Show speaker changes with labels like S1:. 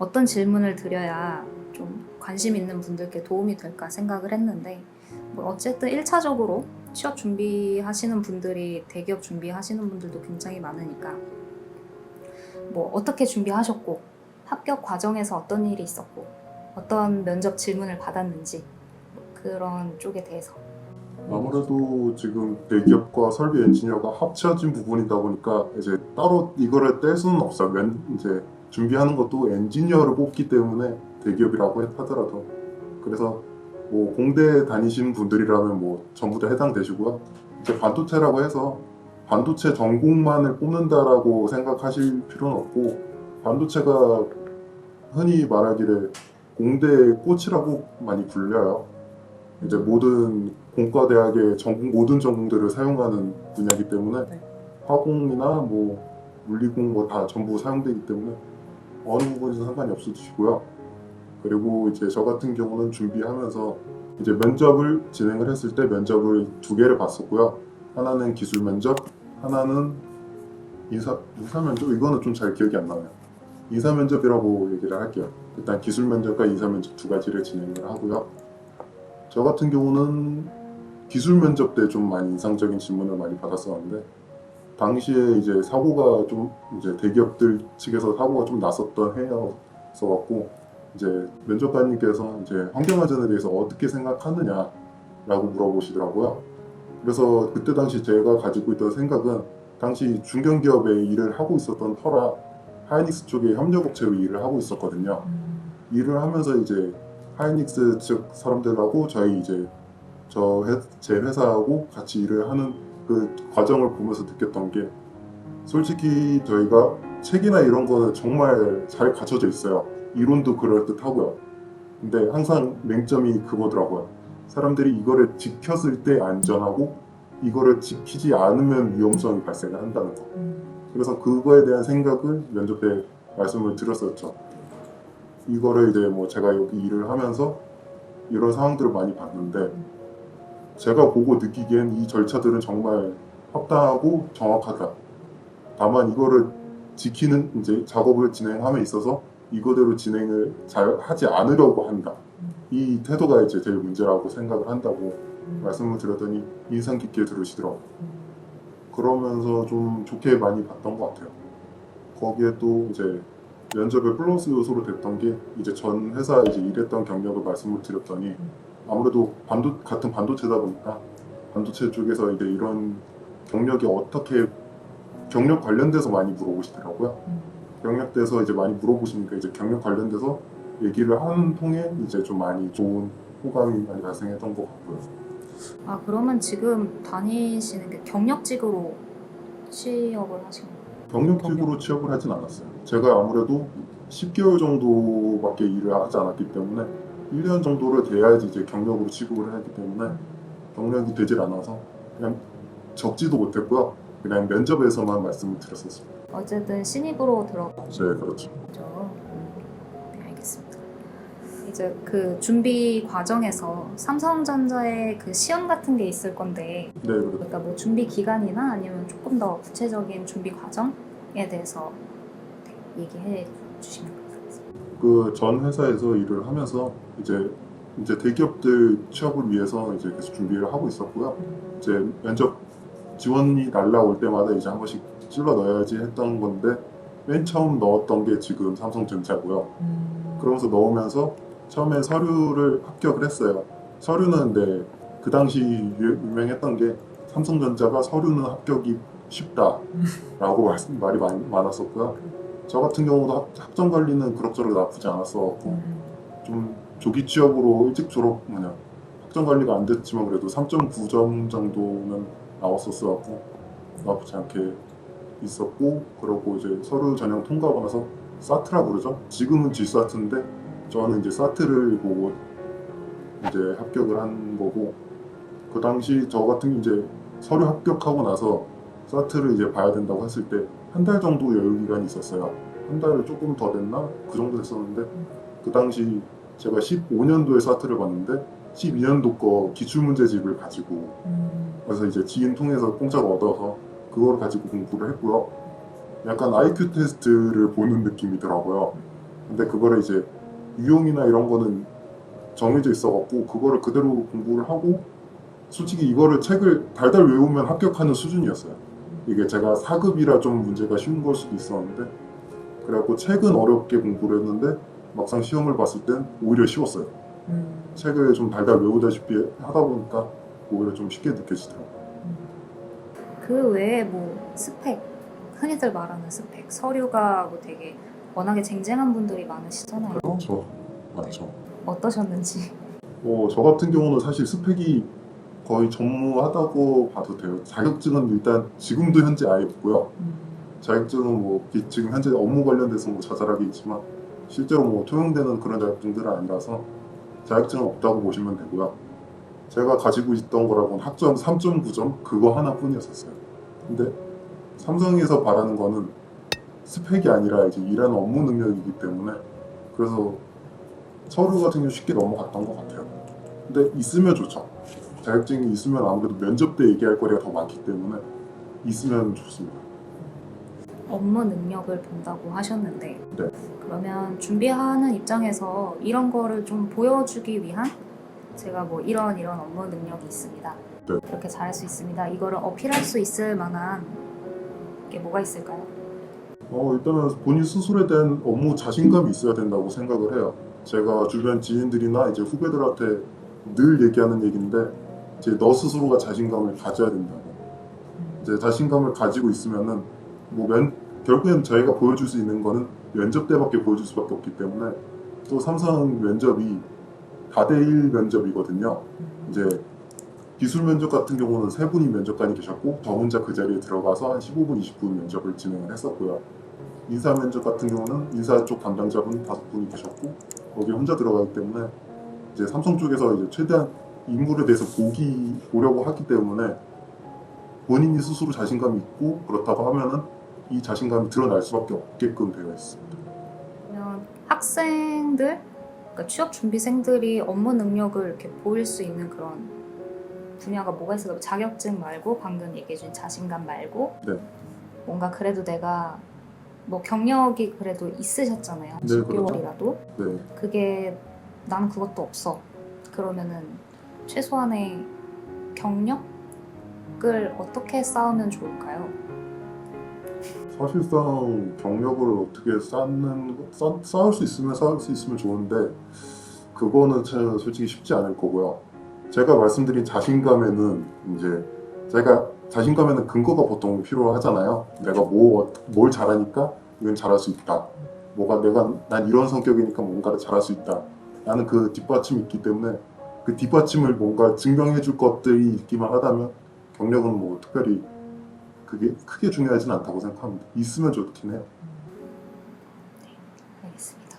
S1: 어떤 질문을 드려야 좀 관심 있는 분들께 도움이 될까 생각을 했는데 뭐 어쨌든 1차적으로 취업 준비하시는 분들이 대기업 준비하시는 분들도 굉장히 많으니까 뭐 어떻게 준비하셨고 합격 과정에서 어떤 일이 있었고 어떤 면접 질문을 받았는지 뭐 그런 쪽에 대해서
S2: 아무래도 지금 대기업과 설비 엔지니어가 합쳐진 부분이다 보니까 이제 따로 이거를 뗄 수는 없어요. 이제 준비하는 것도 엔지니어를 뽑기 때문에 대기업이라고 하더라도 그래서 뭐 공대 다니시는 분들이라면 뭐 전부 다 해당되시고요. 이제 반도체라고 해서 반도체 전공만을 뽑는다라고 생각하실 필요는 없고 반도체가 흔히 말하기를 공대의 꽃이라고 많이 불려요. 이제 모든 공과대학의 모든 전공들을 사용하는 분야이기 때문에
S1: 네.
S2: 화공이나 뭐 물리공 뭐 다 전부 사용되기 때문에 어느 부분에서 상관이 없으시고요. 그리고 이제 저 같은 경우는 준비하면서 이제 면접을 진행을 했을 때 면접을 두 개를 봤었고요. 하나는 기술 면접, 하나는 인사 면접. 이거는 좀 잘 기억이 안 나요. 인사 면접이라고 얘기를 할게요. 일단 기술 면접과 인사 면접 두 가지를 진행을 하고요. 저 같은 경우는 기술 면접 때 좀 많이 인상적인 질문을 많이 받았었는데 당시에 이제 사고가 좀 이제 대기업들 측에서 사고가 좀 났었던 해였어 갖고 이제 면접관님께서 이제 환경안전에 대해서 어떻게 생각하느냐라고 물어보시더라고요. 그래서 그때 당시 제가 가지고 있던 생각은 당시 중견기업에 일을 하고 있었던 터라 하이닉스 쪽에 협력업체로 일을 하고 있었거든요. 일을 하면서 이제 하이닉스 측 사람들하고 저희 이제 제 회사하고 같이 일을 하는 그 과정을 보면서 느꼈던 게 솔직히 저희가 책이나 이런 거는 정말 잘 갖춰져 있어요. 이론도 그럴듯하고요. 근데 항상 맹점이 그거더라고요. 사람들이 이거를 지켰을 때 안전하고 이거를 지키지 않으면 위험성이 발생을 한다는 거. 그래서 그거에 대한 생각을 면접 때 말씀을 드렸었죠. 이거를 이제 뭐 제가 여기 일을 하면서 이런 상황들을 많이 봤는데 제가 보고 느끼기엔 이 절차들은 정말 합당하고 정확하다. 다만 이거를 지키는 이제 작업을 진행함에 있어서 이거대로 진행을 잘 하지 않으려고 한다. 이 태도가 이제 제일 문제라고 생각을 한다고 말씀을 드렸더니 인상 깊게 들으시더라고요. 그러면서 좀 좋게 많이 봤던 것 같아요. 거기에 또 이제 면접의 플러스 요소로 됐던 게 이제 전 회사 이제 일했던 경력을 말씀을 드렸더니 아무래도 같은 반도체다 보니까 반도체 쪽에서 이제 이런 경력이 어떻게 경력 관련돼서 많이 물어보시더라고요. 경력돼서 이제 많이 물어보시니까 이제 경력 관련돼서 얘기를 하는 통에 이제 좀 많이 좋은 호감이 많이 발생했던 것 같고요.
S1: 아 그러면 지금 다니시는 게 경력직으로 취업을 하신 거예요?
S2: 경력직으로 취업을 하진 않았어요. 제가 아무래도 10개월 정도밖에 일을 하지 않았기 때문에 1년 정도를 돼야지 이제 경력으로 취급을 했기 때문에 경력이 되질 않아서 그냥 적지도 못했고요. 그냥 면접에서만 말씀을 드렸었습니다.
S1: 어쨌든 신입으로 들어가죠.
S2: 네, 그렇죠.
S1: 네, 알겠습니다. 이제 그 준비 과정에서 삼성전자의 그 시험 같은 게 있을 건데,
S2: 네, 그렇죠.
S1: 그러니까 뭐 준비 기간이나 아니면 조금 더 구체적인 준비 과정에 대해서 얘기해 주시면 감사하겠습니다.
S2: 그 전 회사에서 일을 하면서 이제 대기업들 취업을 위해서 이제 계속 준비를 하고 있었고요. 이제 면접 지원이 날라올 때마다 이제 한 번씩 찔러 넣어야지 했던 건데 맨 처음 넣었던 게 지금 삼성전자고요. 그러면서 넣으면서 처음에 서류를 합격을 했어요. 서류는 근데 그 당시 유명했던 게 삼성전자가 서류는 합격이 쉽다라고 말이 많았었고요. 저 같은 경우도 학점 관리는 그럭저럭 나쁘지 않았어갖고 좀 조기 취업으로 일찍 학점 관리가 안 됐지만 그래도 3.9점 정도는 나왔었어갖고 나쁘지 않게 있었고 그러고 이제 서류 전형 통과하고 나서 사트라 그러죠. 지금은 G사트인데 저는 이제 사트를 보고 이제 합격을 한 거고 그 당시 저 같은 이제 서류 합격하고 나서 사트를 이제 봐야 된다고 했을 때 한 달 정도 여유 기간이 있었어요. 한 달을 조금 더 됐나? 그 정도 됐었는데 그 당시 제가 15년도에 사트를 봤는데 12년도 거 기출문제집을 가지고 그래서 이제 지인 통해서 공짜로 얻어서 그걸 가지고 공부를 했고요. 약간 IQ 테스트를 보는 느낌이더라고요. 근데 그거를 이제 유형이나 이런 거는 정해져 있어갖고 그거를 그대로 공부를 하고 솔직히 이거를 책을 달달 외우면 합격하는 수준이었어요. 이게 제가 4급이라 좀 문제가 쉬운 걸 수도 있었는데 그래갖고 책은 어렵게 공부를 했는데 막상 시험을 봤을 땐 오히려 쉬웠어요. 책을 좀 달달 외우다시피 하다 보니까 오히려 좀 쉽게 느껴지더라고요.
S1: 그 외에 뭐 스펙, 흔히들 말하는 스펙, 서류가 뭐 되게 워낙에 쟁쟁한 분들이 많으시잖아요.
S2: 그렇죠. 맞죠.
S1: 어떠셨는지.
S2: 저 같은 경우는 사실 스펙이 거의 전무하다고 봐도 돼요. 자격증은 일단 지금도 현재 아예 없고요. 자격증은 뭐 지금 현재 업무 관련돼서 뭐 자잘하게 있지만 실제로 뭐 통용되는 그런 자격증들은 아니라서 자격증은 없다고 보시면 되고요. 제가 가지고 있던 거라고는 학점 3.9점 그거 하나뿐이었어요. 근데 삼성에서 바라는 거는 스펙이 아니라 이제 일하는 업무 능력이기 때문에 그래서 서류 같은 경우 쉽게 넘어갔던 것 같아요. 근데 있으면 좋죠. 자격증이 있으면 아무래도 면접 때 얘기할 거리가 더 많기 때문에 있으면 좋습니다.
S1: 업무 능력을 본다고 하셨는데
S2: 네.
S1: 그러면 준비하는 입장에서 이런 거를 좀 보여주기 위한 제가 뭐 이런 업무 능력이 있습니다.
S2: 네.
S1: 그렇게 잘할 수 있습니다. 이거를 어필할 수 있을 만한 게 뭐가 있을까요?
S2: 일단은 본인 스스로에 대한 업무 자신감이 있어야 된다고 생각을 해요. 제가 주변 지인들이나 이제 후배들한테 늘 얘기하는 얘기인데 이제 너 스스로가 자신감을 가져야 된다고. 이제 자신감을 가지고 있으면은 결국엔 저희가 보여줄 수 있는 거는 면접 때밖에 보여줄 수밖에 없기 때문에 또 삼성 면접이 4대1 면접이거든요. 이제 기술 면접 같은 경우는 3분이 면접관이 계셨고 저 혼자 그 자리에 들어가서 한 15분, 20분 면접을 진행을 했었고요. 인사 면접 같은 경우는 인사 쪽 담당자분 5분이 계셨고 거기 혼자 들어가기 때문에 이제 삼성 쪽에서 이제 최대한 인물에 대해서 보려고 하기 때문에 본인이 스스로 자신감이 있고 그렇다고 하면은 이 자신감이 드러날 수밖에 없게끔 되어 있습니다.
S1: 그러면 학생들, 그러니까 취업 준비생들이 업무 능력을 이렇게 보일 수 있는 그런 분야가 뭐가 있을까요? 자격증 말고 방금 얘기해준 자신감 말고
S2: 네.
S1: 뭔가 그래도 내가 뭐 경력이 그래도 있으셨잖아요. 한
S2: 네,
S1: 10개월이라도.
S2: 네.
S1: 그게 나는 그것도 없어. 그러면은 최소한의 경력을 어떻게 쌓으면 좋을까요?
S2: 사실상 경력을 어떻게 쌓을 수 있으면 좋은데 그거는 솔직히 쉽지 않을 거고요. 제가 말씀드린 자신감에는 자신감에는 근거가 보통 필요하잖아요. 내가 뭘 잘하니까 이건 잘할 수 있다. 난 이런 성격이니까 뭔가를 잘할 수 있다. 라는 그 뒷받침이 있기 때문에 그 뒷받침을 뭔가 증명해줄 것들이 있기만 하다면 경력은 뭐 특별히 그게 크게 중요하진 않다고 생각합니다. 있으면 좋긴 해요.
S1: 알겠습니다.